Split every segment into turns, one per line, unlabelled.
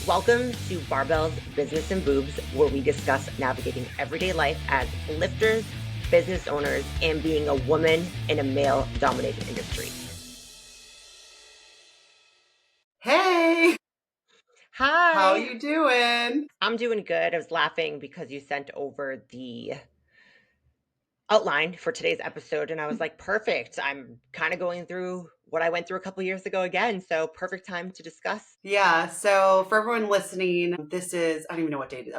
Welcome to Barbells, Business and Boobs, where we discuss navigating everyday life as lifters, business owners, and being a woman in a male-dominated industry.
Hey, how
Hi,
you doing?
I'm doing good. I was laughing because you sent over the outline for today's episode, and I was like, perfect. I'm kind of going through what I went through a couple years ago again, so perfect time to discuss.
Yeah, so for everyone listening, this is, I don't even know what date it is.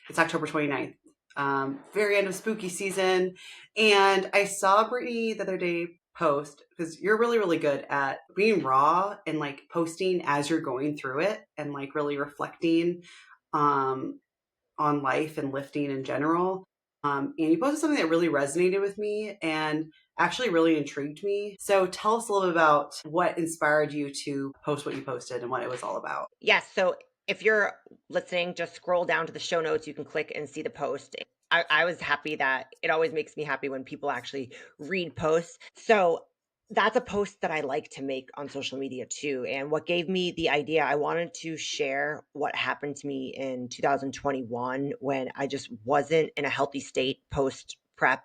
It's October 29th. Very end of spooky season. And I saw Brittany the other day post, because you're really, really good at being raw and like posting as you're going through it and like really reflecting um, on life and lifting in general. And you posted something that really resonated with me and actually really intrigued me. So tell us a little bit about what inspired you to post what you posted and what it was all about.
Yes. So if you're listening, just scroll down to the show notes. You can click and see the post. I was happy that it always makes me happy when people actually read posts. So that's a post that I like to make on social media too. And what gave me the idea, I wanted to share what happened to me in 2021 when I just wasn't in a healthy state post prep,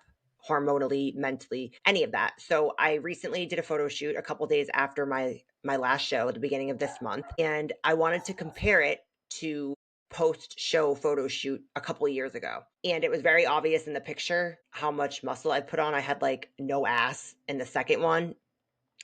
hormonally, mentally, any of that. So I recently did a photo shoot a couple days after my last show at the beginning of this month, and I wanted to compare it to post show photo shoot a couple of years ago. And it was very obvious in the picture how much muscle I put on. I had like no ass in the second one,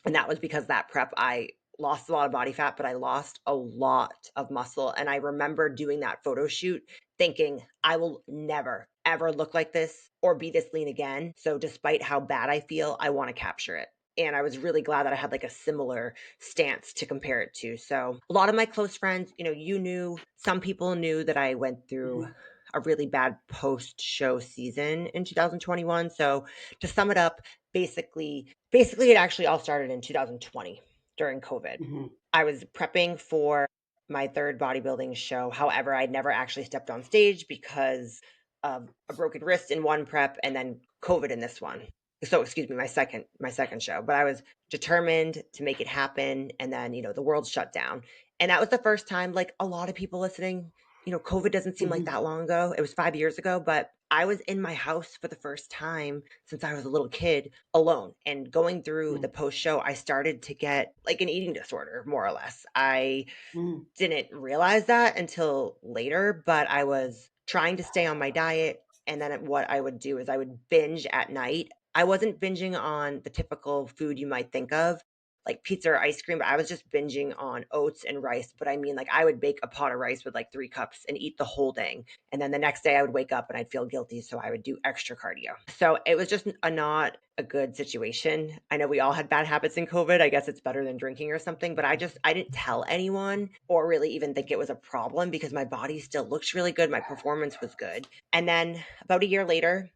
and that was because that prep I lost a lot of body fat, but I lost a lot of muscle. And I remember doing that photo shoot thinking, I will never, ever look like this or be this lean again. So, despite how bad I feel, I want to capture it. And I was really glad that I had like a similar stance to compare it to. So, a lot of my close friends, you knew, some people knew that I went through
Mhm.
a really bad post show season in 2021. So, to sum it up, basically it actually all started in 2020 during COVID.
Mhm.
I was prepping for my third bodybuilding show. However, I'd never actually stepped on stage because of a broken wrist in one prep and then COVID in this one. So excuse me, my second show. But I was determined to make it happen, and then the world shut down. And that was the first time, like a lot of people listening, COVID doesn't seem like
Mhm.
that long ago. It was 5 years ago, but I was in my house for the first time since I was a little kid alone. And going through the
Mhm.
post show, I started to get like an eating disorder, more or less. I
Mhm.
didn't realize that until later, but I was trying to stay on my diet. And then what I would do is I would binge at night. I wasn't binging on the typical food you might think of, like pizza or ice cream, but I was just binging on oats and rice. But I mean, like I would bake a pot of rice with like 3 cups and eat the whole thing. And then the next day I would wake up and I'd feel guilty. So I would do extra cardio. So it was just not a good situation. I know we all had bad habits in COVID. I guess it's better than drinking or something, but I didn't tell anyone or really even think it was a problem because my body still looked really good. My performance was good. And then about a year later,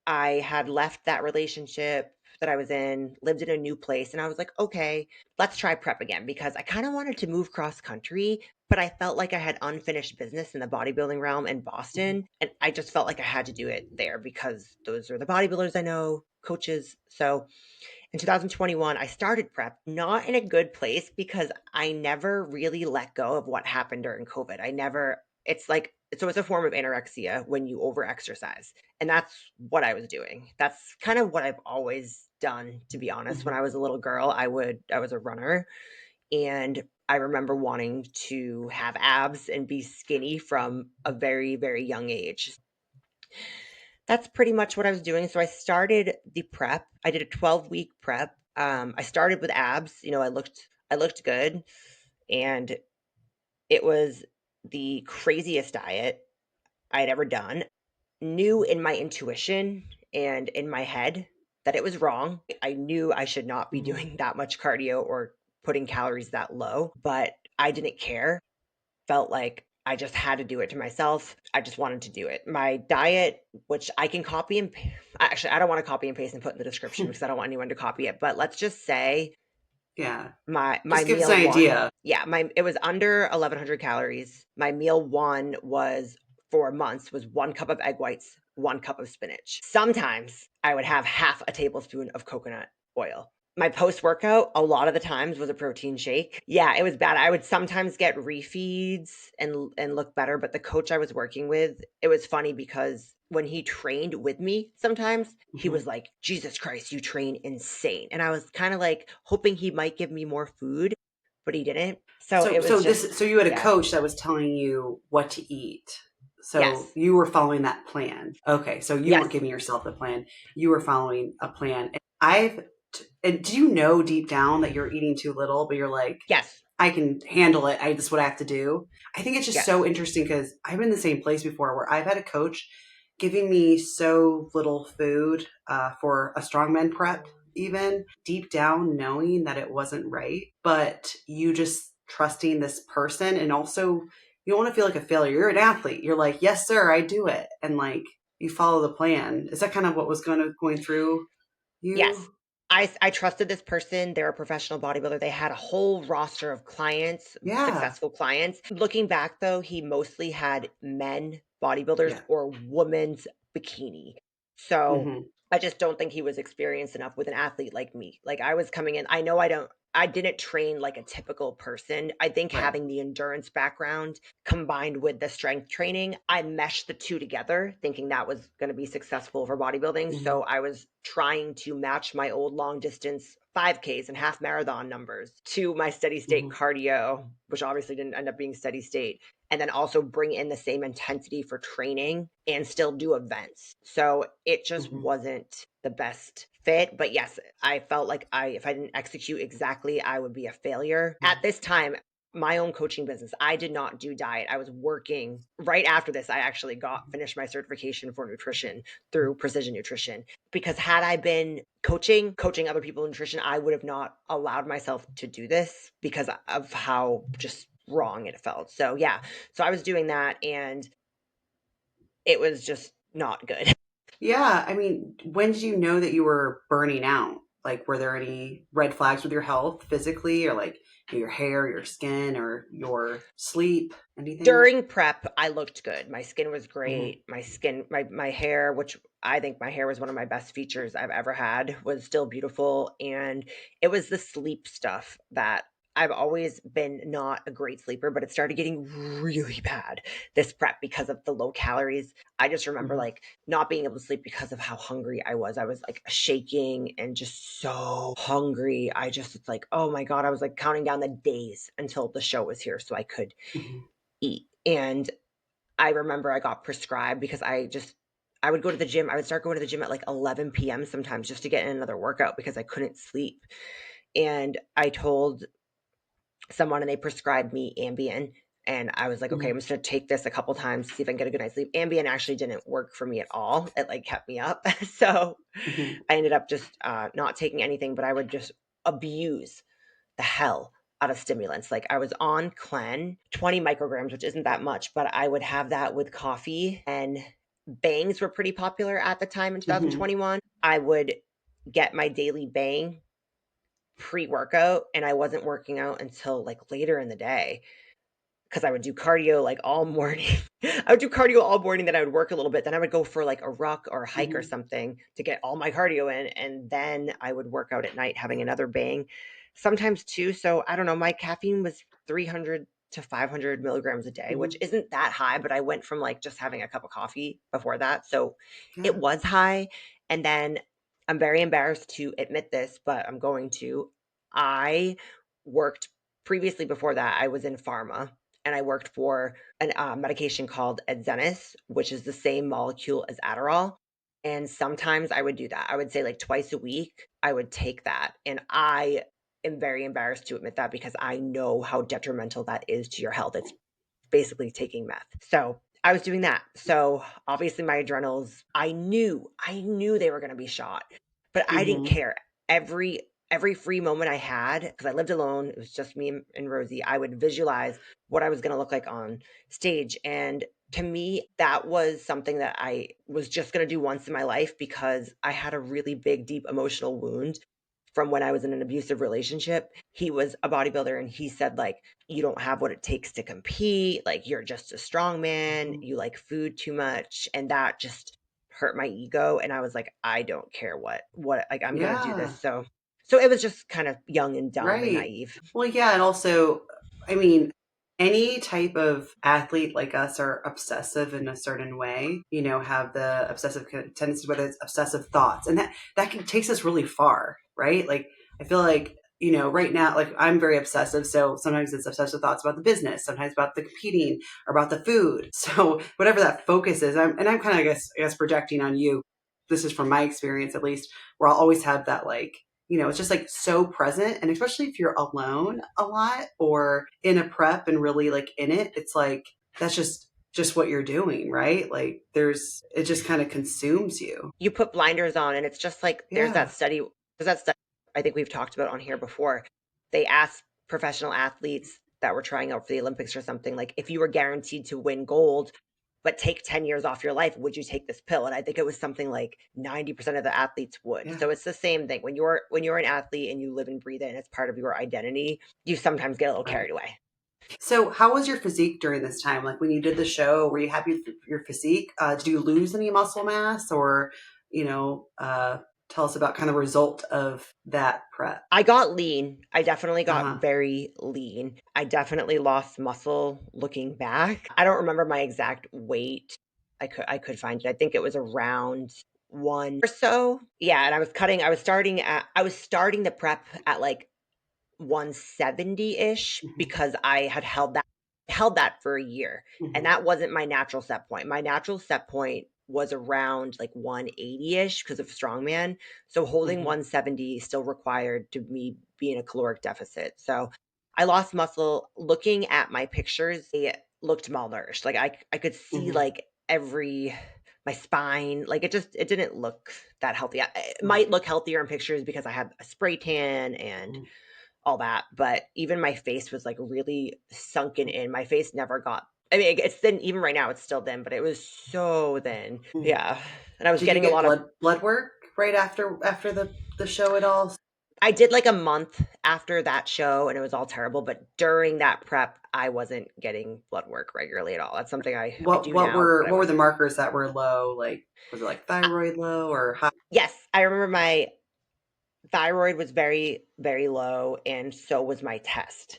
I had left that relationship that I was in, lived in a new place, and I was like, okay, let's try prep again because I kind of wanted to move cross country, but I felt like I had unfinished business in the bodybuilding realm in
Mhm.
Boston. And I just felt like I had to do it there because those are the bodybuilders I know, coaches. So in 2021, I started prep not in a good place because I never really let go of what happened during COVID. It's like, so it's a form of anorexia when you overexercise. And that's what I was doing. That's kind of what I've always done, to be honest. When
Mhm.
I was a little girl, I was a runner, and I remember wanting to have abs and be skinny from a very, very young age. That's pretty much what I was doing. So I started the prep. I did a 12-week prep. I started with abs. I looked good, and it was the craziest diet I had ever done. Knew in my intuition and in my head that it was wrong. I knew I should not be
Mhm.
doing that much cardio or putting calories that low, but I didn't care. Felt like I just had to do it to myself. I just wanted to do it. My diet, which I can copy and actually, I don't want to copy and paste and put in the description because I don't want anyone to copy it. But let's just say
Yeah.
my
Just give us
meal
an
one,
idea.
yeah, it was under 1,100 calories. My meal one was for months was 1 cup of egg whites, 1 cup of spinach. Sometimes I would have half a tablespoon of coconut oil. My post-workout, a lot of the times, was a protein shake. Yeah, it was bad. I would sometimes get refeeds and look better, but the coach I was working with, it was funny because when he trained with me sometimes, he
Mhm.
was like, "Jesus Christ, you train insane." And I was kinda, like, hoping he might give me more food, but he didn't. So
So
it was just
so you had a
yeah.
coach that was telling you what to eat. So
Yes.
you were following that plan. Okay, so you weren't
Yes.
giving yourself the plan. You were following a plan. And do you know deep down that you're eating too little, but you're like,
Yes.
I can handle it. This is what I have to do. I think it's just
Yes.
so interesting because I've been in the same place before where I've had a coach giving me so little food for a strongman prep, even deep down knowing that it wasn't right, but you just trusting this person. And also, you don't want to feel like a failure. You're an athlete. You're like, yes, sir, I do it. And like, you follow the plan. Is that kind of what was going through
Yes.
you?
I trusted this person, they're a professional bodybuilder, they had a whole roster of clients,
Yeah.
successful clients. Looking back though, he mostly had men bodybuilders
Yeah.
or women's bikini. So,
Hmm.
I just don't think he was experienced enough with an athlete like me. Like, I was coming in I didn't train like a typical person. I think
Right.
having the endurance background combined with the strength training, I meshed the 2 together thinking that was gonna be successful for bodybuilding,
Hmm.
so I was trying to match my old long distance 5Ks and half marathon numbers to my steady state
Hmm.
cardio, which obviously didn't end up being steady state, and then also bring in the same intensity for training and still do events. So, it just
Hmm.
wasn't the best fit, but yes, I felt like if I didn't execute exactly, I would be a failure. At this time, my own coaching business, I did not do diet. I was working right after this. I actually got finished my certification for nutrition through Precision Nutrition because had I been coaching other people in nutrition, I would have not allowed myself to do this because of how just wrong it felt. So yeah, so I was doing that and it was just not good.
Yeah, I mean, when did you know that you were burning out? Like, were there any red flags with your health physically, or like your hair, your skin, or your sleep? Anything?
During prep, I looked good. My skin was
Hmm.
great. My hair, which I think my hair was one of my best features I've ever had, was still beautiful, and it was the sleep stuff that I've always been not a great sleeper, but it started getting really bad this prep because of the low calories. I just remember,
Hmm.
like, not being able to sleep because of how hungry I was. I was, like, shaking and just so hungry. It's like, "Oh my god," I was, like, counting down the days until the show was here so I could
Hmm.
eat. And I remember I got prescribed because I would go to the gym. I would start going to the gym at like 11 p.m. sometimes just to get in another workout because I couldn't sleep. And I told someone and they prescribed me Ambien. And I was like, okay,
Hmm.
I'm just gonna take this a couple times, see if I can get a good night's sleep. Ambien actually didn't work for me at all. It like kept me up. So
Hmm.
I ended up just not taking anything, but I would just abuse the hell out of stimulants. Like I was on Clen, 20 micrograms, which isn't that much, but I would have that with coffee and bangs were pretty popular at the time in
Hmm.
2021. I would get my daily bang pre-workout and I wasn't working out until like later in the day because I would do cardio like all morning. I would do cardio all morning, then I would work a little bit, then I would go for like a ruck or a hike or
Hmm.
something to get all my cardio in, and then I would work out at night having another bang, sometimes 2. So I don't know, my caffeine was 300 to 500 milligrams a day, which
Hmm.
isn't that high, but I went from like just having a cup of coffee before that. So it
Yeah.
was high. And then I'm very embarrassed to admit this, but I'm going to. I worked previously before that, I was in pharma and I worked for a medication called Adzenys, which is the same molecule as Adderall. And sometimes I would do that. I would say like twice a week, I would take that. And I am very embarrassed to admit that because I know how detrimental that is to your health. It's basically taking meth. So I was doing that. So obviously my adrenals, I knew they were going to be shot, but I didn't
Hmm.
care. Every free moment I had, because I lived alone, it was just me and Rosie, I would visualize what I was going to look like on stage. And to me, that was something that I was just going to do once in my life because I had a really big, deep emotional wound from when I was in an abusive relationship. He was a bodybuilder and he said, like, you don't have what it takes to compete. Like, you're just a strong man.
Hmm.
You like food too much. And that just hurt my ego. And I was like, I don't care like, I'm going to do this.
Yeah.
So it was just kind of young and dumb and
Right.
naive.
Well, yeah, and also, I mean, any type of athlete like us are obsessive in a certain way, have the obsessive tendency, whether it's obsessive thoughts, and that can takes us really far, right? Like, I feel like, right now, like, I'm very obsessive, so sometimes it's obsessive thoughts about the business, sometimes about the competing or about the food. So whatever that focus is, I'm kind of, I guess projecting on you. This is from my experience, at least, where I'll always have that, like, it's just like so present. And especially if you're alone a lot or in a prep and really like in it, it's like, that's just what you're doing, right? Like, it just kind of consumes you.
You put blinders on, and it's just like
Yeah.
there's that study I think we've talked about on here before. They asked professional athletes that were trying out for the Olympics or something, like, if you were guaranteed to win gold but take 10 years off your life, would you take this pill? And I think it was something like 90% of the athletes would.
Yeah.
So it's the same thing. When you're an athlete and you live and breathe it and it's part of your identity, you sometimes get a little
Right.
carried away.
So how was your physique during this time? Like, when you did the show, were you happy with your physique? Did you lose any muscle mass, or, you know, uh, tell us about kind of the result of that prep?
I got lean. I definitely got
Uh-huh.
very lean. I definitely lost muscle looking back. I don't remember my exact weight. I could find it. I think it was around 1 or so. Yeah, and I was starting the prep at like 170-ish
Hmm.
because I had held that for a year, and
Hmm.
that wasn't my natural set point. My natural set point was around like 180-ish because of strongman. So holding
Hmm.
170 still required to me be in a caloric deficit. So I lost muscle. Looking at my pictures, they looked malnourished. Like I could see
Hmm.
like every my spine, like it didn't look that healthy. It might
Right.
look healthier in pictures because I had a spray tan and all that, but even my face was like really sunken in. My face never got, I mean, it's thin, even right now it's still thin, but it was so thin.
Mm.
Yeah. And I was
Did you
getting a
get
lot of,
blood work right after the show at all?
I did like a month after that show and it was all terrible, but during that prep, I wasn't getting blood work regularly at all. That's something I
What
do now, but I
what were the
wasn't.
markers that were low? Like, was it like
Uh,
thyroid low or high?
yes, I remember my thyroid was very, very low, and so was my test.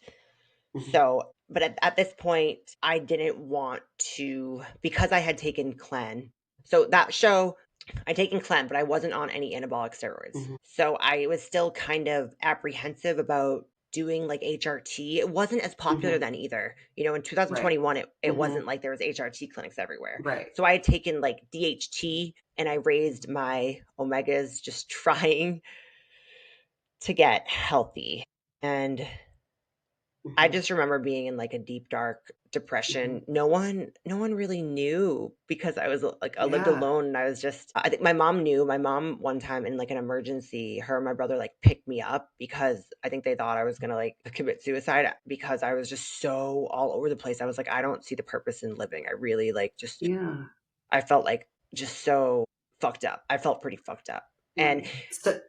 Mhm.
So, but at this point, I didn't want to, because I had taken Clen. So that show, I'd taken Clen, but I wasn't on any anabolic steroids.
Mhm.
So I was still kind of apprehensive about doing like HRT. It wasn't as popular
Mhm.
then either. In
Right.
2021, it
Mhm.
wasn't like there was HRT clinics everywhere.
Right.
So I had taken like DHT and I raised my omegas just trying to get healthy. And I
Mhm.
just remember being in, like, a deep, dark
Mhm.
depression. No one really knew because I was, like, I lived
Yeah.
alone, and I was just I think my mom knew. My mom, one time in, like, an emergency, her and my brother, like, picked me up because I think they thought I was gonna, like, commit suicide because I was just so all over the place. I was like, "I don't see the purpose in living." I really, like, just
Yeah.
I felt, like, just so fucked up. I felt pretty fucked up. And
Right. So,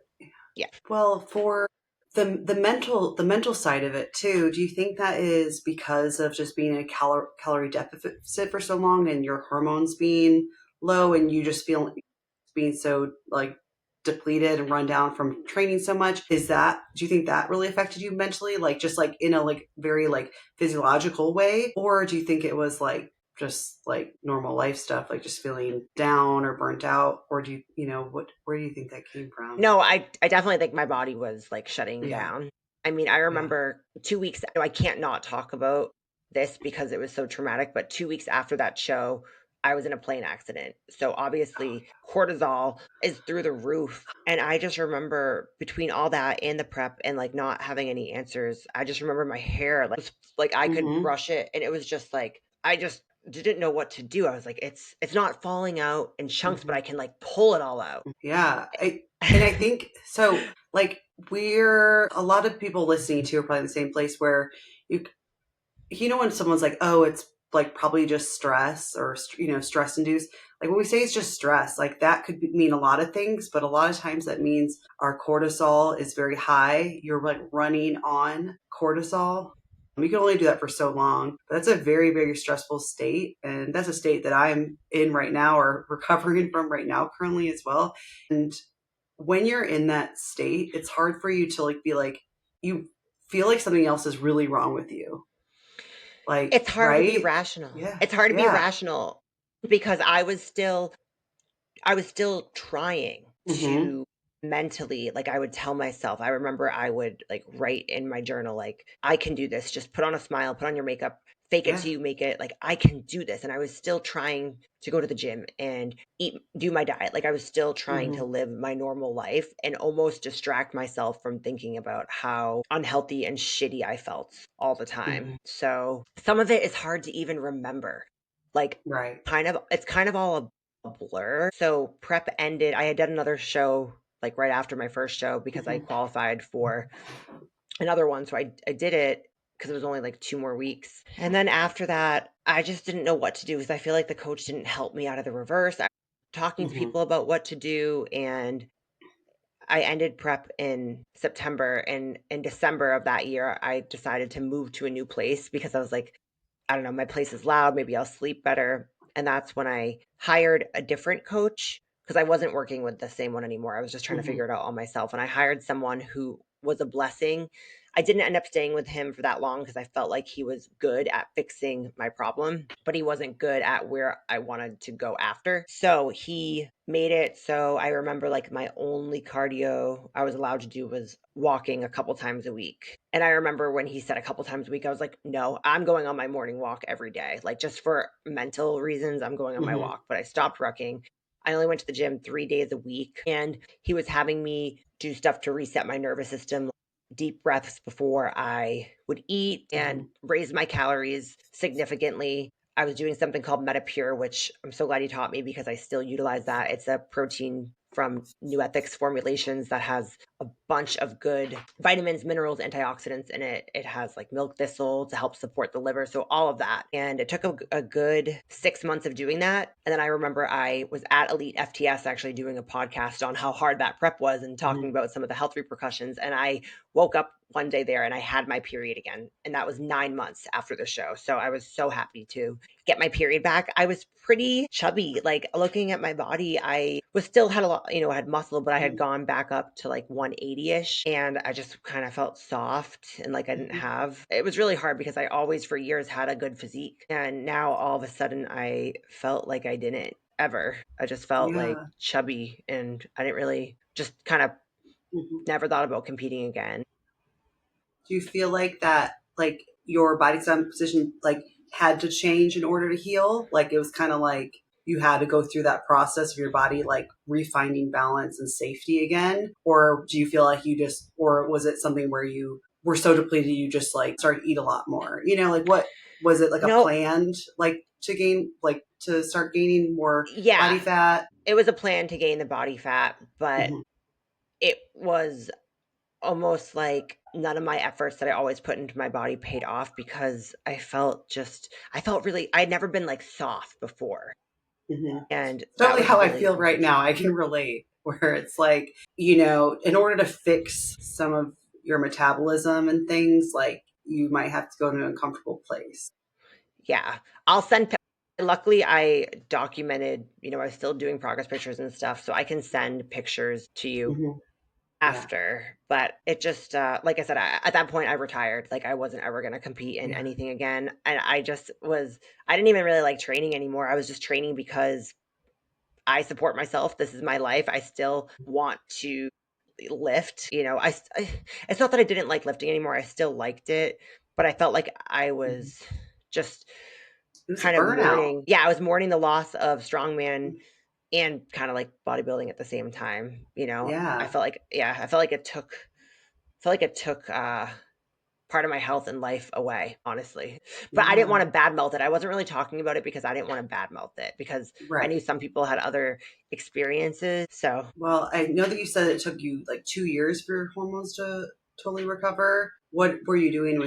yeah.
well, for the mental side of it too, do you think that is because of just being in a calorie deficit for so long and your hormones being low and you just feel being so like depleted and run down from training so much? Do you think that really affected you mentally, like just like in a like very like physiological way, or do you think it was like just like normal life stuff, like just feeling down or burnt out, or do where do you think that came from?
No, I definitely think my body was, like, shutting
Yeah.
down. I mean, I
Yeah.
remember 2 weeks I can't not talk about this because it was so traumatic, but 2 weeks after that show, I was in a plane accident. So, obviously, cortisol is through the roof, and I just remember between all that and the prep and, like, not having any answers, I just remember my hair, like, I could
Hmm.
brush it, and it was just, like, I just didn't know what to do. I was like, "It's not falling out in chunks, but
Hmm.
I can, like, pull it all out."
Yeah. And I think so. Like, we're a lot of people listening to are probably in the same place where you when someone's like, oh, it's like probably just stress or stress induced. Like, when we say it's just stress, like that could mean a lot of things, but a lot of times that means our cortisol is very high. You're like running on cortisol. You can only do that for so long. But that's a very, very stressful state. And that's a state that I'm in right now or recovering from right now currently as well. And when you're in that state, it's hard for you to like be like, you feel like something else is really wrong with you. Like,
It's hard to be
right?
rational.
Yeah.
It's hard to be
Yeah.
rational because I was still trying
Mm-hmm.
to mentally, like, I would tell myself, I remember I would like write in my journal, like, I can do this. Just put on a smile, put on your makeup, fake it
Yeah.
till you make it. Like, I can do this. And I was still trying to go to the gym and do my diet. Like, I was still trying
Mm-hmm.
to live my normal life and almost distract myself from thinking about how unhealthy and shitty I felt all the time.
Mm-hmm.
So some of it is hard to even remember. Like,
Right.
it's kind of all a blur. So prep ended. I had done another show like right after my first show because I
Mm-hmm.
qualified for another one. So I did it because it was only like 2 more weeks. And then after that, I just didn't know what to do because I feel like the coach didn't help me out of the reverse. I was talking to
Mm-hmm.
people about what to do, and I ended prep in September. And in December of that year, I decided to move to a new place because I was like, I don't know, my place is loud, maybe I'll sleep better. And that's when I hired a different coach because I wasn't working with the same one anymore. I was just trying to
Mm-hmm.
figure it out all myself. And I hired someone who was a blessing. I didn't end up staying with him for that long because I felt like he was good at fixing my problem, but he wasn't good at where I wanted to go after. So he made it so I remember like my only cardio I was allowed to do was walking a couple times a week. And I remember when he said a couple times a week, I was like, no, I'm going on my morning walk every day. Like, just for mental reasons, I'm going on my
Mm-hmm.
walk. But I stopped rucking. I only went to the gym 3 days a week. And he was having me do stuff to reset my nervous system, deep breaths before I would eat
Mm-hmm.
and raise my calories significantly. I was doing something called MetaPure, which I'm so glad you taught me because I still utilize that. It's a protein from New Ethics formulations that has a bunch of good vitamins, minerals, antioxidants in it. It has like milk thistle to help support the liver. So all of that. And it took a good 6 months of doing that. And then I remember I was at Elite FTS actually doing a podcast on how hard that prep was and
Mm-hmm.
talking about some of the health repercussions. And I woke up one day there and I had my period again. And that was 9 months after the show. So I was so happy to get my period back. I was pretty chubby. Like, looking at my body, I was still had a lot, I had muscle, but I had gone back up to like 180-ish, and I just kind of felt soft and like I didn't
Mm-hmm.
have, it was really hard because I always for years had a good physique. And now all of a sudden I felt like I didn't ever. I just felt like
Yeah.
chubby and I didn't really, just kind of
Mm-hmm.
never thought about competing again.
Do you feel like that, like your body composition, like had to change in order to heal? Like it was kind of like you had to go through that process of your body, like refinding balance and safety again? Or do you feel like you just, or was it something where you were so depleted you just like started to eat a lot more? Like what was it like a
No,
planned, like to gain, like to start gaining more body
yeah,
fat?
it was a plan to gain the body fat, but
Mm-hmm.
it was almost like none of my efforts that I always put into my body paid off because I felt really, I'd never been like soft before.
Mm-hmm.
And that
Totally
was
how I
really,
feel right now. I can relate where it's like, in order to fix some of your metabolism and things, like you might have to go to an uncomfortable place.
yeah. I'll send, luckily I documented, I was still doing progress pictures and stuff. So I can send pictures to you
Hmm. Yeah.
after, but it just like I said, at that point I retired. Like, I wasn't ever going to compete in
Yeah.
anything again, and I didn't even really like training anymore. I was just training because I support myself. This is my life. I still want to lift. It's not that I didn't like lifting anymore. I still liked it, but I felt like I
Hmm.
was just
It was a
kind of
burnout.
mourning. Yeah, I was mourning the loss of strongman and kind of like bodybuilding at the same time. I
Yeah.
felt like, yeah, I felt like it took part of my health and life away, honestly. But I didn't
Yeah.
want to badmouth it. I wasn't really talking about it because I didn't want to badmouth it because I
Right.
knew some people had other experiences. So,
Well, I know that you said it took you like 2 years for your hormones to totally recover. What were you doing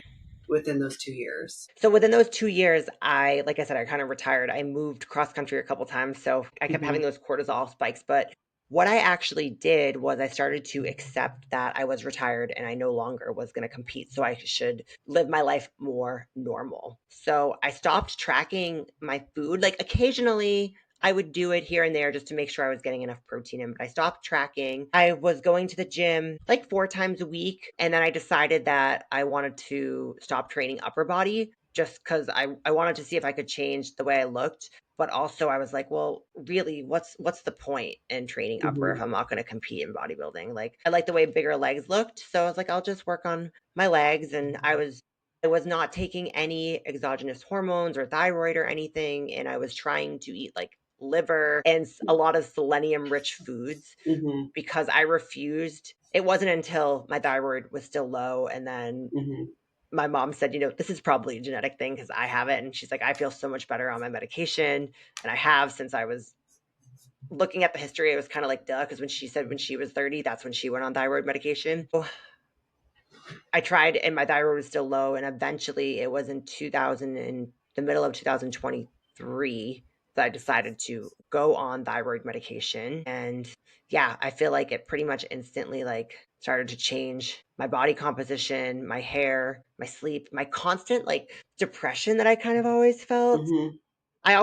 within those 2 years?
so within those 2 years, like I said, I kind of retired. I moved cross country a couple times, so I kept
Hmm.
having those cortisol spikes. But what I actually did was I started to accept that I was retired and I no longer was going to compete. So I should live my life more normal. So I stopped tracking my food. Like, occasionally I would do it here and there just to make sure I was getting enough protein in, but I stopped tracking. I was going to the gym like 4 times a week. And then I decided that I wanted to stop training upper body just because I wanted to see if I could change the way I looked. But also I was like, well, really, what's the point in training upper if
Mm-hmm.
I'm not going to compete in bodybuilding? Like I like the way bigger legs looked. So I was like, I'll just work on my legs. And I was not taking any exogenous hormones or thyroid or anything. And I was trying to eat like liver and a lot of selenium rich foods
Mm-hmm.
because I refused. It wasn't until my thyroid was still low and then
Mm-hmm.
my mom said, this is probably a genetic thing because I have it. And she's like, I feel so much better on my medication. And I have since I was looking at the history. It was kind of like, duh, because when she said when she was 30, that's when she went on thyroid medication. So I tried and my thyroid was still low. And eventually it was in 2000 in the middle of 2023 that I decided to go on thyroid medication. And yeah, I feel like it pretty much instantly like started to change my body composition, my hair, my sleep, my constant like depression that I kind of always felt.
Mm-hmm.
I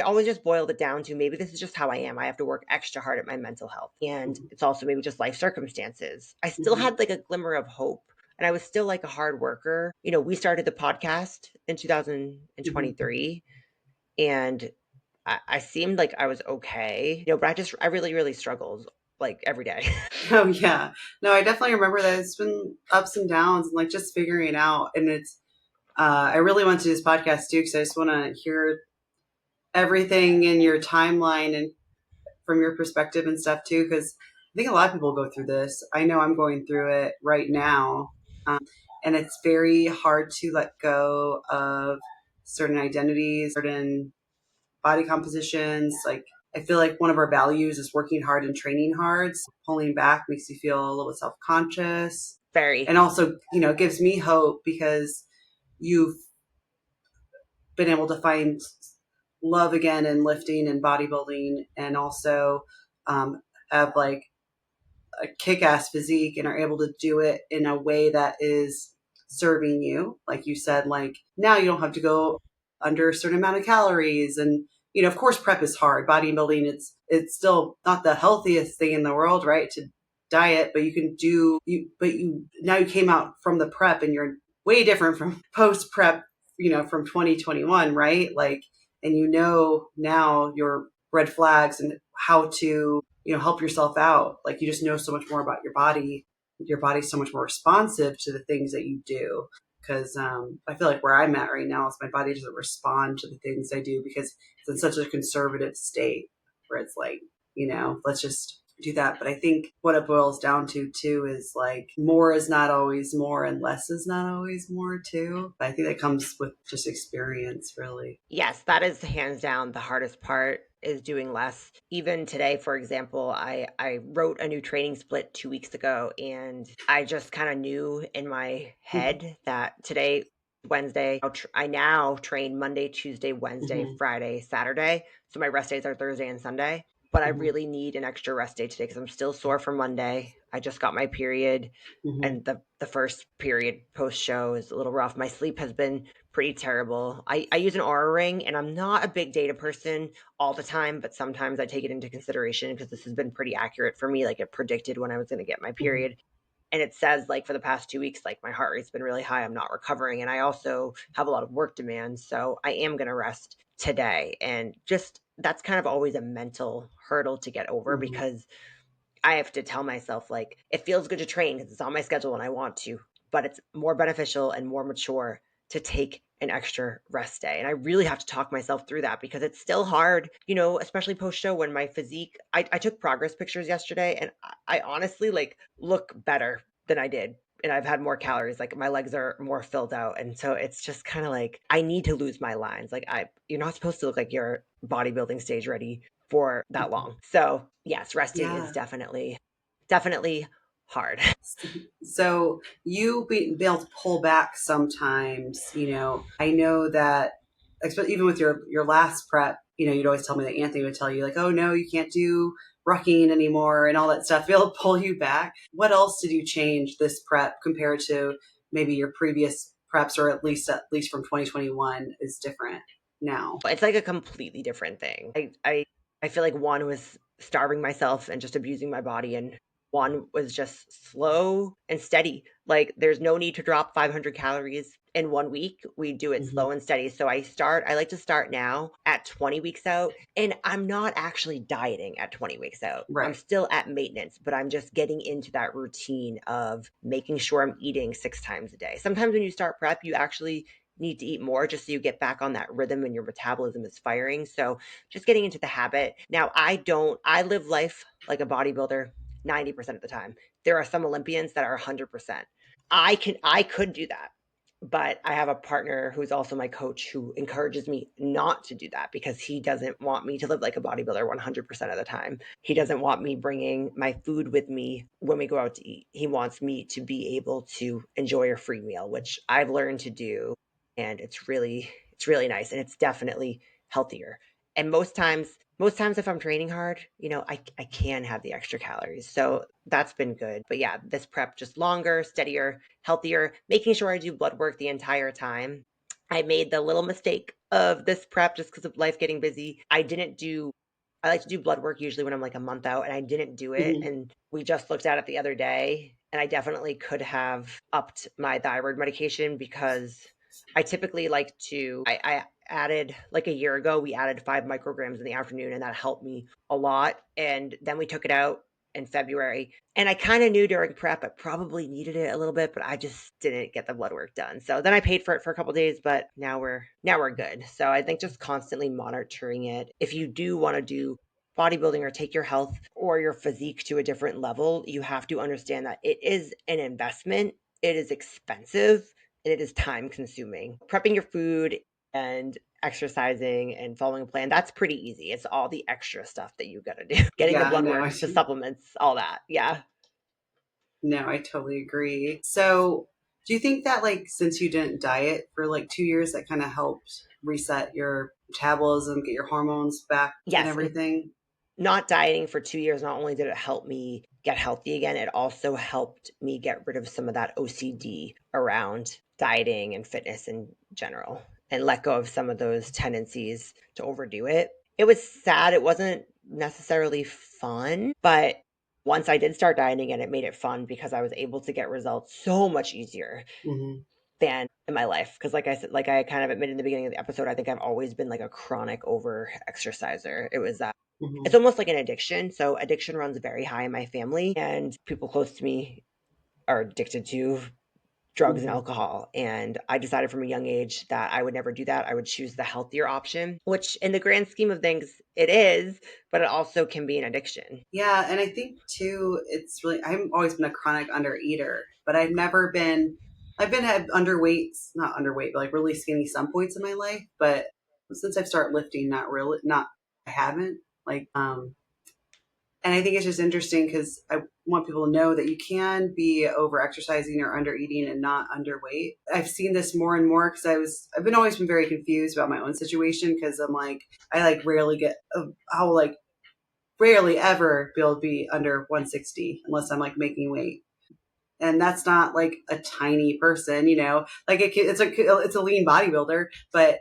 always just boiled it down to maybe this is just how I am. I have to work extra hard at my mental health. And it's also maybe just life circumstances. I still
Mm-hmm.
had like a glimmer of hope and I was still like a hard worker. We started the podcast in
Mm-hmm.
2023 and I seemed like I was okay, but I really, really struggled like every day.
Oh yeah. No, I definitely remember that. It's been ups and downs and like just figuring it out. And it's I really want to do this podcast too because I just want to hear everything in your timeline and from your perspective and stuff too. Because I think a lot of people go through this. I know I'm going through it right now, and it's very hard to let go of certain identities, certain body compositions. Like I feel like one of our values is working hard and training hard. So pulling back makes you feel a little self conscious,
Very.
and also it gives me hope because you've been able to find love again in lifting and bodybuilding, and also have like a kick-ass physique and are able to do it in a way that is serving you. Like you said, like now you don't have to go under a certain amount of calories. And of course prep is hard. Bodybuilding, it's still not the healthiest thing in the world, right? To diet, but you can do you but you now you came out from the prep and you're way different from post prep, from 2021, right? Like, and now your red flags and how to help yourself out. Like you just know so much more about your body. Your body's so much more responsive to the things that you do. Because I feel like where I'm at right now is my body doesn't respond to the things I do because it's in such a conservative state where it's like, let's just do that. But I think what it boils down to too is like more is not always more and less is not always more too. I think that comes with just experience, really.
Yes, that is hands down the hardest part is doing less. Even today, for example, I wrote a new training split 2 weeks ago, and I just kind of knew in my head that today, Wednesday, I now train Monday, Tuesday, Wednesday,
Mm-hmm.
Friday, Saturday. So my rest days are Thursday and Sunday. But I
Mm-hmm.
really need an extra rest day today because I'm still sore from Monday. I just got my period,
Mm-hmm.
and the first period post show is a little rough. My sleep has been pretty terrible. I use an aura ring and I'm not a big data person all the time, but sometimes I take it into consideration because this has been pretty accurate for me. Like it predicted when I was going to get my
Mm-hmm.
period. And it says like for the past 2 weeks, like my heart rate's been really high. I'm not recovering. And I also have a lot of work demands. So I am going to rest today. And just that's kind of always a mental hurdle to get over
Mm-hmm.
because I have to tell myself like it feels good to train because it's on my schedule and I want to, but it's more beneficial and more mature to take an extra rest day. And I really have to talk myself through that because it's still hard, especially post show when my physique, I took progress pictures yesterday and I honestly like look better than I did. And I've had more calories, like my legs are more filled out. And so it's just kind of like I need to lose my lines. Like you're not supposed to look like you're bodybuilding stage ready for that long. So, yes, resting is
Yeah.
definitely hard.
So you be able to pull back sometimes, I know that even with your last prep, you'd always tell me that Anthony would tell you like, oh no, you can't do rucking anymore and all that stuff. Be able to pull you back. What else did you change this prep compared to maybe your previous preps, or at least from 2021 is different now?
It's like a completely different thing. I feel like one was starving myself and just abusing my body, and one was just slow and steady. Like there's no need to drop 500 calories in 1 week. We do it
Hmm.
slow and steady. So I like to start now at 20 weeks out, and I'm not actually dieting at 20 weeks out. I'm
Right.
still at maintenance, but I'm just getting into that routine of making sure I'm eating 6 times a day. Sometimes when you start prep, you actually need to eat more just so you get back on that rhythm and your metabolism is firing. So just getting into the habit. Now, I live life like a bodybuilder 90% of the time. There are some Olympians that are 100%. I could do that. But I have a partner who's also my coach who encourages me not to do that because he doesn't want me to live like a bodybuilder 100% of the time. He doesn't want me bringing my food with me when we go out to eat. He wants me to be able to enjoy a free meal, which I've learned to do, and it's really nice, and it's definitely healthier. And most times if I'm training hard, I can have the extra calories. So that's been good. But yeah, this prep just longer, steadier, healthier, making sure I do blood work the entire time. I made the little mistake of this prep just because of life getting busy. I like to do blood work usually when I'm like a month out, and I didn't do it.
Hmm.
And we just looked at it the other day, and I definitely could have upped my thyroid medication because I typically like to, I added like a year ago, we added 5 micrograms in the afternoon, and that helped me a lot. And then we took it out in February. And I kind of knew during prep I probably needed it a little bit, but I just didn't get the blood work done. So then I paid for it for a couple days, but now we're good. So I think just constantly monitoring it. If you do want to do bodybuilding or take your health or your physique to a different level, you have to understand that it is an investment. It is expensive and it is time consuming. Prepping your food and exercising and following a plan, that's pretty easy. It's all the extra stuff that you got to do. Getting the
Yeah,
blood
no,
work, the supplements, all that. Yeah.
no, I totally agree. So, do you think that like since you didn't diet for like 2 years, that kind of helped reset your metabolism, get your hormones back and
Yes, and
everything?
not dieting for 2 years, not only did it help me get healthy again, it also helped me get rid of some of that OCD around dieting and fitness in general and let go of some of those tendencies to overdo it. It was sad. It wasn't necessarily fun, but once I did start dieting and it made it fun because I was able to get results so much easier
Hmm.
than in my life. Because, like I said, like I kind of admitted in the beginning of the episode, I think I've always been like a chronic over exerciser. It's
Hmm.
almost like an addiction. So addiction runs very high in my family, and people close to me are addicted to drugs and
Hmm.
alcohol. And I decided from a young age that I would never do that. I would choose the healthier option, which in the grand scheme of things, it is, but it also can be an addiction.
Yeah, and I think too, it's really I've always been a chronic undereater, but I've never been. I've been at underweight, not underweight, but like really skinny some points in my life. But since I've started lifting, not really, not I haven't like and I think it's just interesting because I want people to know that you can be over exercising or under eating and not underweight. I've seen this more and more because I've been always been very confused about my own situation because I'm like, I like rarely get, I'll like rarely ever be able to be under 160 unless I'm like making weight. And that's not like a tiny person, like it's a lean bodybuilder, but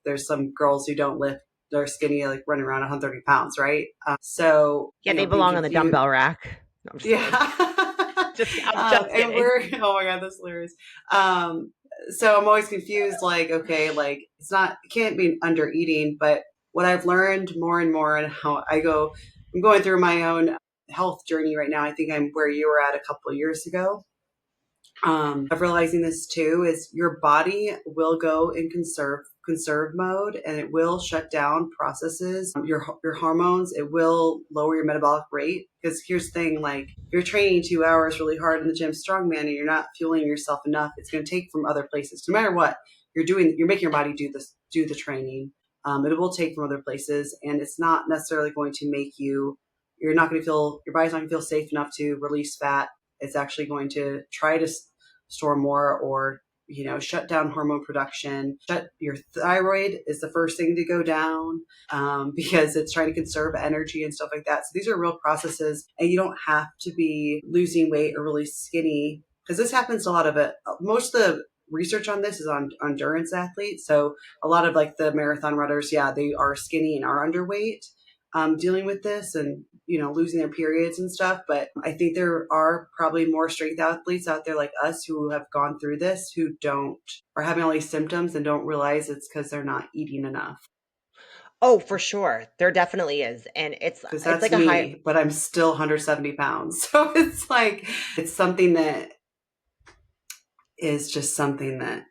there's some girls who don't lift, they're skinny, like running around 130 pounds, right? So,
Yeah, they
being
belong on the
confused.
dumbbell rack. No, I'm just kidding.
Yeah.
I'm just
And
kidding.
oh my God, that's hilarious. Um, so I'm always confused, like, okay, like it can't be under eating, but what I've learned more and more and how I'm going through my own health journey right now. I think I'm where you were at a couple of years ago, of realizing this too is your body will go in conserve mode and it will shut down processes, your hormones. It will lower your metabolic rate because here's the thing, like if you're training 2 hours really hard in the gym strongman and you're not fueling yourself enough, it's going to take from other places. No matter what you're doing, you're making your body do the training. It will take from other places, and it's not necessarily going to make you're not going to feel, your body's not going to feel safe enough to release fat. It's actually going to try to store more, or shut down hormone production. Shut your thyroid is the first thing to go down, because it's trying to conserve energy and stuff like that. So these are real processes, and you don't have to be losing weight or really skinny, because this happens to a lot of it. Most of the research on this is on endurance athletes. So a lot of like the marathon runners, yeah, they are skinny and are underweight. dealing with this and, losing their periods and stuff. But I think there are probably more strength athletes out there like us who have gone through this, who don't, are having all these symptoms and don't realize it's because they're not eating enough.
Oh, for sure. There definitely is. And
Because
it's
that's
like a high,
me, but I'm still 170 pounds. So it's like, it's something that is just something that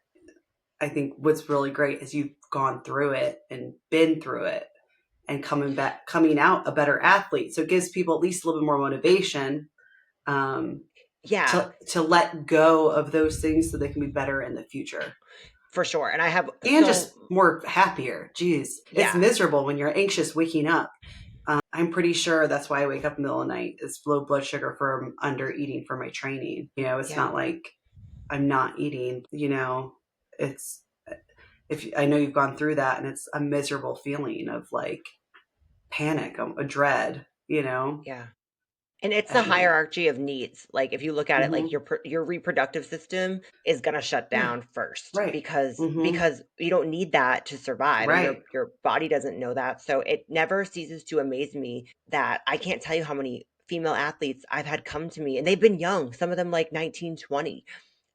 I think what's really great is you've gone through it and been through it and coming out a better athlete. So it gives people at least a little bit more motivation, um,
yeah,
to let go of those things so they can be better in the future.
for sure. And I have
And
so,
just more happier. Geez, it's
yeah,
miserable when you're anxious waking up. I'm pretty sure that's why I wake up in the middle of the night, is low blood sugar from under eating for my training. It's
yeah.
not like I'm not eating, it's, if I know you've gone through that, and it's a miserable feeling of like panic, a dread,
Yeah. And it's a
at night.
hierarchy of needs. Like if you look at it, like
Hmm.
your reproductive system is going to shut
Yeah.
down first
Right. Hmm.
because you don't need that to survive, and
Right.
your body doesn't know that. So it never ceases to amaze me that I can't tell you how many female athletes I've had come to me, and they've been young, some of them like 19, 20,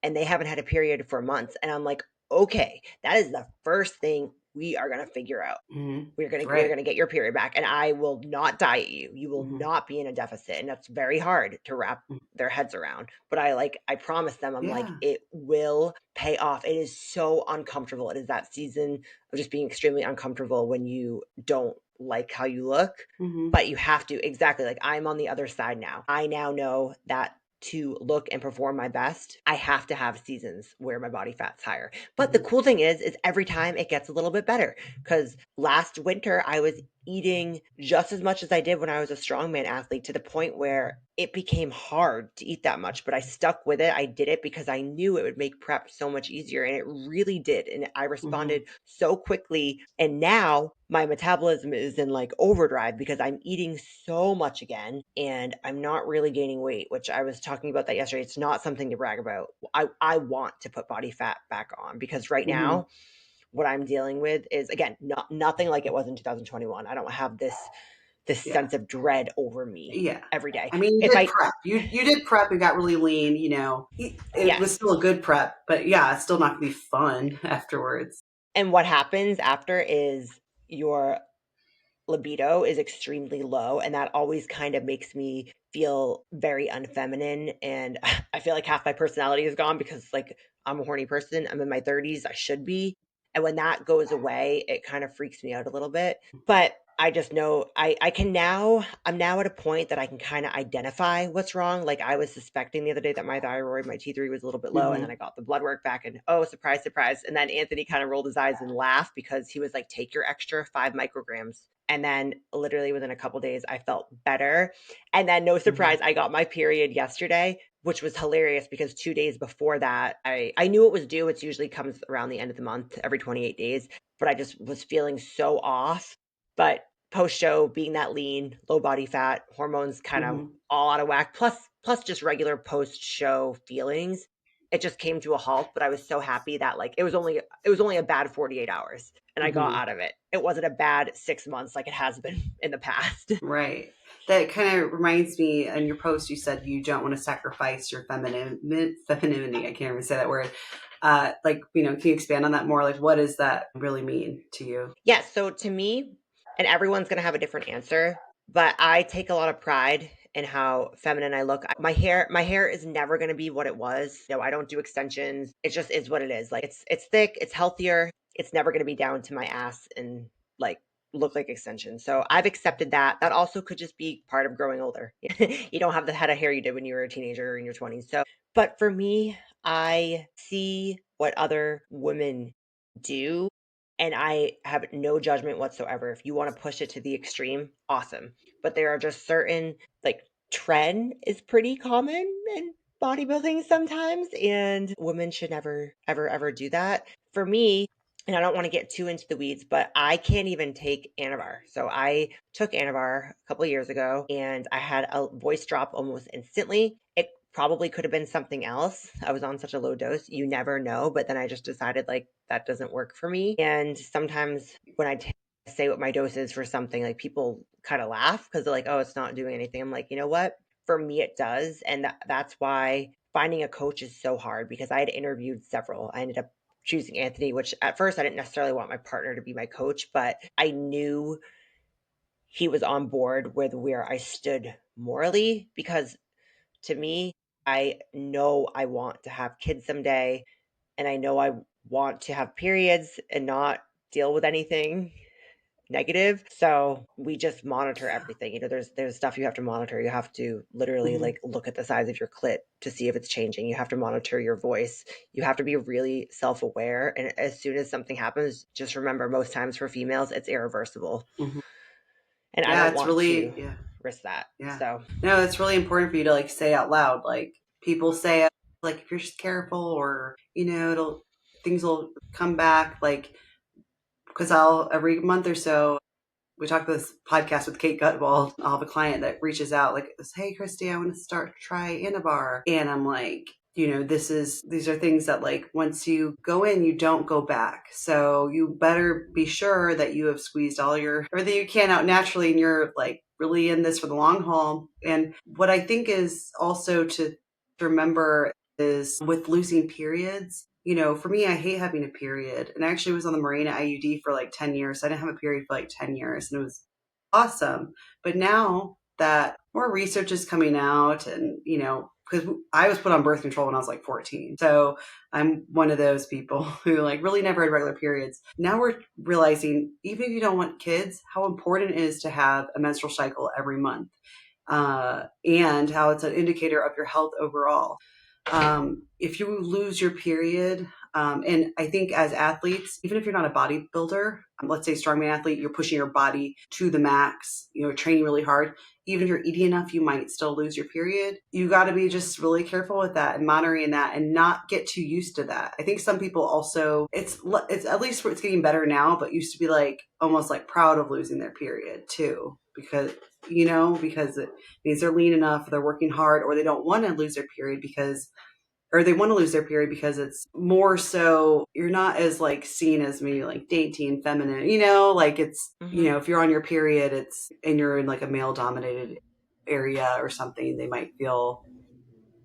and they haven't had a period for months, and I'm like, "Okay, that is the first thing we are going to figure out.
Hmm.
We're
Right.
gonna get your period back, and I will not diet you. You will
Hmm.
not be in a deficit." And that's very hard to wrap their heads around. But I promise them, I'm like,
Yeah.
it will pay off. It is so uncomfortable. It is that season of just being extremely uncomfortable when you don't like how you look,
Hmm.
but you have to. Exactly. Like I'm on the other side now. I now know that to look and perform my best, I have to have seasons where my body fat's higher. But the
Hmm.
cool thing is every time it gets a little bit better, because last winter I was eating just as much as I did when I was a strongman athlete, to the point where it became hard to eat that much, but I stuck with it. I did it because I knew it would make prep so much easier, and it really did. And I
Hmm.
responded so quickly. And now my metabolism is in like overdrive because I'm eating so much again and I'm not really gaining weight, which I was talking about that yesterday. It's not something to brag about. I want to put body fat back on because right
Hmm.
now what I'm dealing with is, again, nothing like it was in 2021. I don't have this
Yeah.
sense of dread over me
Yeah.
every day.
I mean, you
If
did
I
prep. You did prep and got really lean. It was
Yes.
still a good prep, but yeah, it's still not gonna be fun afterwards.
And what happens after is your libido is extremely low, and that always kind of makes me feel very unfeminine, and I feel like half my personality is gone because like I'm a horny person. I'm in my 30s, I should be. And when that goes away, it kind of freaks me out a little bit. But I just know I can now, I'm now at a point that I can kind of identify what's wrong. Like I was suspecting the other day that my thyroid, my T3 was a little bit low, and then
Hmm.
I got the blood work back, and oh, surprise, surprise. And then Anthony kind of rolled his eyes and laughed because he was like, take your extra 5 micrograms. And then literally within a couple days, I felt better. And then no
Hmm.
surprise, I got my period yesterday, which was hilarious because 2 days before that, I knew it was due. It's usually comes around the end of the month, every 28 days. But I just was feeling so off. But post show, being that lean, low body fat, hormones kind of
Hmm.
all out of whack, plus just regular post show feelings. It just came to a halt, but I was so happy that like it was only a bad 48 hours and I got
Hmm.
out of it. It wasn't a bad 6 months like it has been in the past.
Right. That kind of reminds me. In your post, you said you don't want to sacrifice your femininity. I can't even say that word. Like, can you expand on that more? Like, what does that really mean to you?
Yeah, so to me, and everyone's going to have a different answer, but I take a lot of pride in how feminine I look. My hair is never going to be what it was. I don't do extensions. It just is what it is. Like it's thick, it's healthier. It's never going to be down to my ass and like look like extensions. So I've accepted that. That also could just be part of growing older. You don't have the head of hair you did when you were a teenager or in your 20s. So, but for me, I see what other women do, and I have no judgment whatsoever. If you want to push it to the extreme, awesome. But there are just certain, like, trend is pretty common in bodybuilding sometimes, and women should never, ever, ever do that. For me, and I don't want to get too into the weeds, but I can't even take Anavar. So I took Anavar a couple of years ago and I had a voice drop almost instantly. It probably could have been something else. I was on such a low dose. You never know. But then I just decided like that doesn't work for me. And sometimes when I say what my dose is for something, like people kind of laugh because they're like, oh, it's not doing anything. I'm like, you know what? For me, it does. And that's why finding a coach is so hard because I had interviewed several. I ended up choosing Anthony, which at first I didn't necessarily want my partner to be my coach, but I knew he was on board with where I stood morally because to me, I know I want to have kids someday and I know I want to have periods and not deal with anything negative. So we just monitor everything. You know, there's stuff you have to monitor. You have to literally
Mhm.
like look at the size of your clit to see if it's changing. You have to monitor your voice. You have to be really self-aware. And as soon as something happens, just remember most times for females, it's irreversible.
Mhm.
And I
Yeah,
don't
it's
want to
really, yeah,
risk that.
yeah.
So
No, it's really important for you to like say out loud. Like people say, like if you're just careful, or it'll things will come back. Like because I'll every month or so we talked this podcast with Kate Gutwald. I'll have a client that reaches out like, "Hey, Christy, I want to try Inabar," and I'm like, these are things that like once you go in, you don't go back. So you better be sure that you have squeezed all your everything you can out naturally, and you're like really in this for the long haul. And what I think is also to remember is with losing periods, for me, I hate having a period. And I actually was on the Mirena IUD for like 10 years. I didn't have a period for like 10 years and it was awesome. But now that more research is coming out and, because I was put on birth control when I was like 14. So I'm one of those people who like really never had regular periods. Now we're realizing, even if you don't want kids, how important it is to have a menstrual cycle every month. And how it's an indicator of your health overall. If you lose your period, and I think as athletes, even if you're not a bodybuilder, let's say strongman athlete, you're pushing your body to the max, training really hard. Even if you're eating enough, you might still lose your period. You got to be just really careful with that and monitoring that and not get too used to that. I think some people also, it's at least it's getting better now, but used to be like almost like proud of losing their period too, because it means they're lean enough, they're working hard, or they don't want to lose their period or they want to lose their period because it's more so you're not as like seen as maybe like dainty and feminine, like it's,
mhm.
if you're on your period, and you're in like a male dominated area or something, they might feel,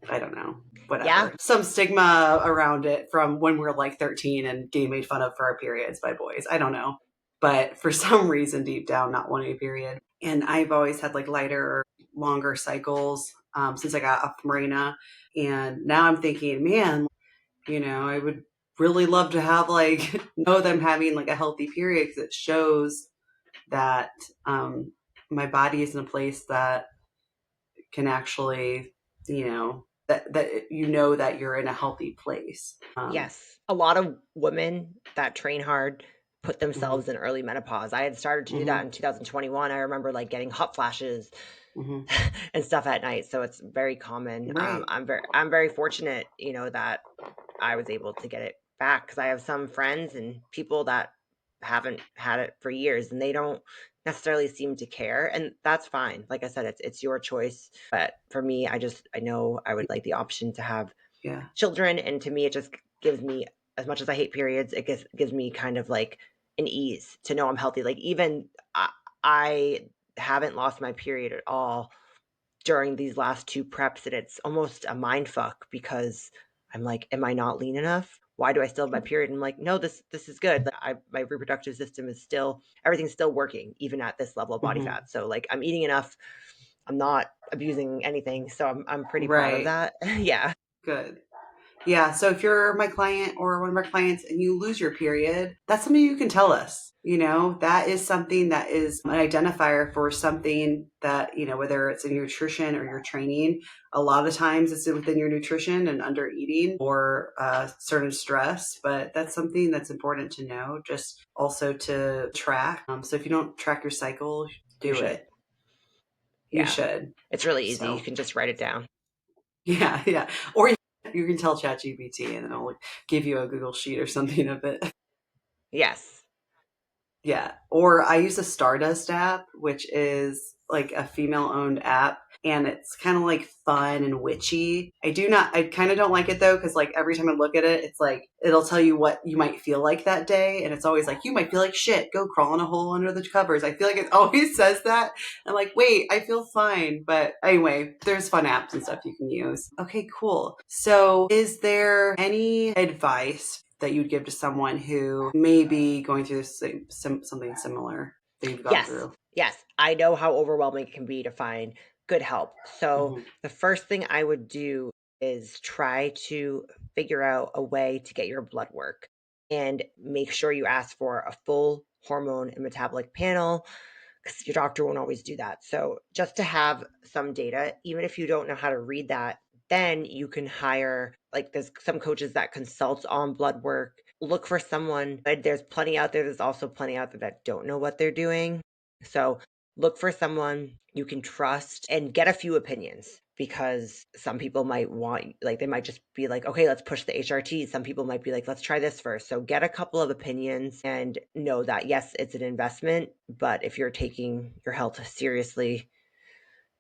I don't know,
Yeah.
whatever. Some stigma around it from when we were like 13 and getting made fun of for our periods by boys. I don't know. But for some reason, deep down, not wanting a period. And I've always had like lighter, longer cycles since I got off Marina. And now I'm thinking, man, I would really love to have like, know them having like a healthy period because it shows that my body is in a place that can actually, that you're in a healthy place.
Yes. A lot of women that train hard put
Mhm,
themselves in early menopause. I had started to do that
mhm,
in 2021. I remember like getting hot flashes
mhm.
and stuff at night. So it's very common.
Right.
I'm very fortunate, that I was able to get it back because I have some friends and people that haven't had it for years and they don't necessarily seem to care, and that's fine. Like I said, it's your choice. But for me, I know I would like the option to have
Yeah.
children, and to me it just gives me, as much as I hate periods, it gives me kind of like an ease to know I'm healthy. Like even I haven't lost my period at all during these last two preps, and it's almost a mind fuck because I'm like, am I not lean enough? Why do I still have my period? And I'm like, no, this is good. Like, my reproductive system is still, everything's still working even at this level of body
Mhm.
fat. So like I'm eating enough. I'm not abusing anything. So I'm pretty proud of
Right.
that. Yeah.
Good. Yeah. So if you're my client or one of our clients and you lose your period, that's something you can tell us. That is something that is an identifier for something that, whether it's in your nutrition or your training, a lot of times it's within your nutrition and under eating or certain stress. But that's something that's important to know, just also to track. So if you don't track your cycle,
You
do
should.
it. You
Yeah.
should.
It's really easy. You
So
can just write it down.
yeah, yeah. Or you can tell ChatGPT and it'll give you a Google sheet or something of it.
Yes.
Yeah. Or I use the Stardust app, which is like a female owned app. And it's kind of like fun and witchy. I kind of don't like it though, because like every time I look at it, it's like it'll tell you what you might feel like that day. And it's always like, you might feel like shit, go crawl in a hole under the covers. I feel like it always says that. I'm like, wait, I feel fine. But anyway, there's fun apps and stuff you can use. Okay, cool. So is there any advice that you'd give to someone who may be going through something similar that you've gone
Yes.
through?
Yes. I know how overwhelming it can be to find good help. So
Hmm.
the first thing I would do is try to figure out a way to get your blood work and make sure you ask for a full hormone and metabolic panel because your doctor won't always do that. So just to have some data, even if you don't know how to read that, then you can hire, like, there's some coaches that consult on blood work. Look for someone. There's plenty out there. There's also plenty out there that don't know what they're doing. So look for someone you can trust and get a few opinions because some people might want, like, they might just be like, okay, let's push the HRT. Some people might be like, let's try this first. So get a couple of opinions and know that, yes, it's an investment, but if you're taking your health seriously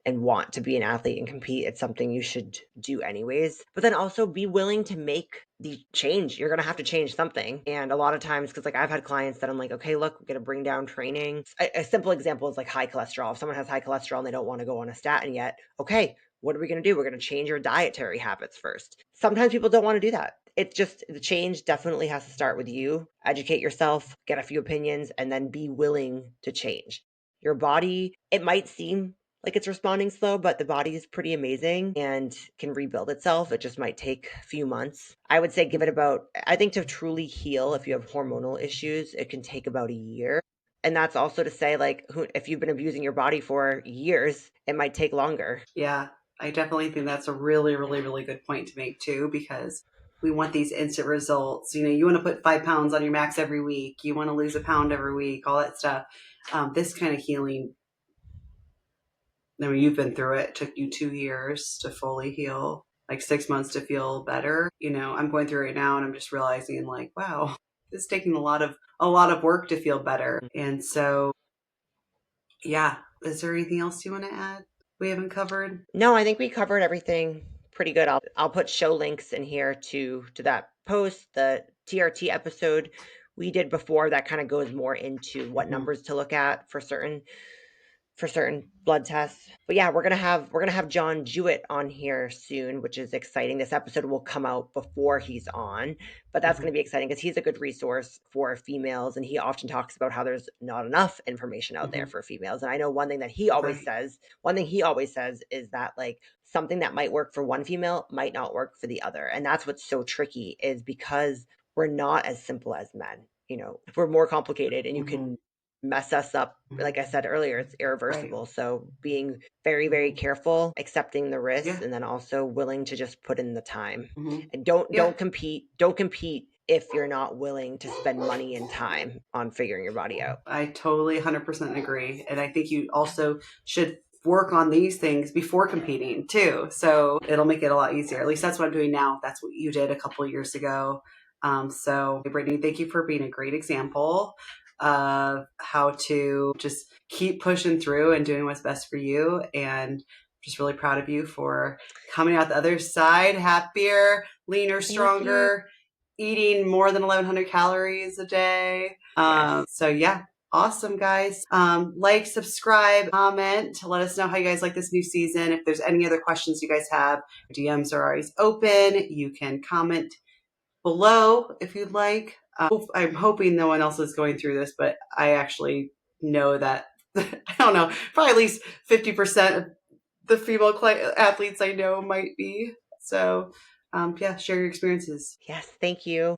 and want to be an athlete and compete, it's something you should do anyways. But then also be willing to make the change. You're going to have to change something. And a lot of times, because like I've had clients that I'm like, okay, look, we're going to bring down training. A simple example is like high cholesterol. If someone has high cholesterol and they don't want to go on a statin yet, okay, what are we going to do? We're going to change your dietary habits first. Sometimes people don't want to do that. It's just the change definitely has to start with you. Educate yourself, get a few opinions, and then be willing to change. Your body, it might seem like it's responding slow, but the body is pretty amazing and can rebuild itself. It just might take a few months. I would say give it about, I think to truly heal, if you have hormonal issues, it can take about a year. And that's also to say, like, if you've been abusing your body for years, it might take longer.
Yeah, I definitely think that's a really, really, really good point to make too, because we want these instant results. You know, you want to put 5 pounds on your max every week. You want to lose a pound every week, all that stuff. This kind of healing, I mean, you've been through it. It took you 2 years to fully heal, like 6 months to feel better. You know, I'm going through it right now and I'm just realizing like, wow, it's taking a lot of work to feel better. And so, yeah, is there anything else you want to add we haven't covered?
No, I think we covered everything pretty good. I'll put show links in here to that post, the TRT episode we did before that kind of goes more into what
Hmm.
numbers to look at for certain blood tests. But yeah, we're gonna have John Jewett on here soon, which is exciting. This episode will come out before he's on, but that's
Hmm.
gonna be exciting because he's a good resource for females, and he often talks about how there's not enough information out there
Hmm.
for females. And I know
Right.
one thing he always says is that like something that might work for one female might not work for the other, and that's what's so tricky is because we're not as simple as men. You know, we're more complicated, and you
Hmm.
can mess us up.
Hmm.
Like I said earlier, it's
Right.
irreversible. So being very, very
Hmm.
careful, accepting the risks,
Yeah.
and then also willing to just put in the time.
Hmm.
And don't
Yeah.
don't compete. Don't compete if you're not willing to spend money and time on figuring your body out.
I totally 100% agree. And I think you also should work on these things before competing too. So it'll make it a lot easier. At least that's what I'm doing now. That's what you did a couple of years ago. So, Brittany, thank you for being a great example of how to just keep pushing through and doing what's best for you. And just really proud of you for coming out the other side happier, leaner,
Thank you.
stronger, eating more than 1,100 calories a day.
Yes.
So yeah, awesome guys. Like, subscribe, comment to let us know how you guys like this new season. If there's any other questions you guys have, DMs are always open. You can comment below if you'd like. I'm hoping no one else is going through this, but I actually know that I don't know, probably at least 50% of the female athletes I know might be. So yeah, share your experiences.
Yes. Thank you.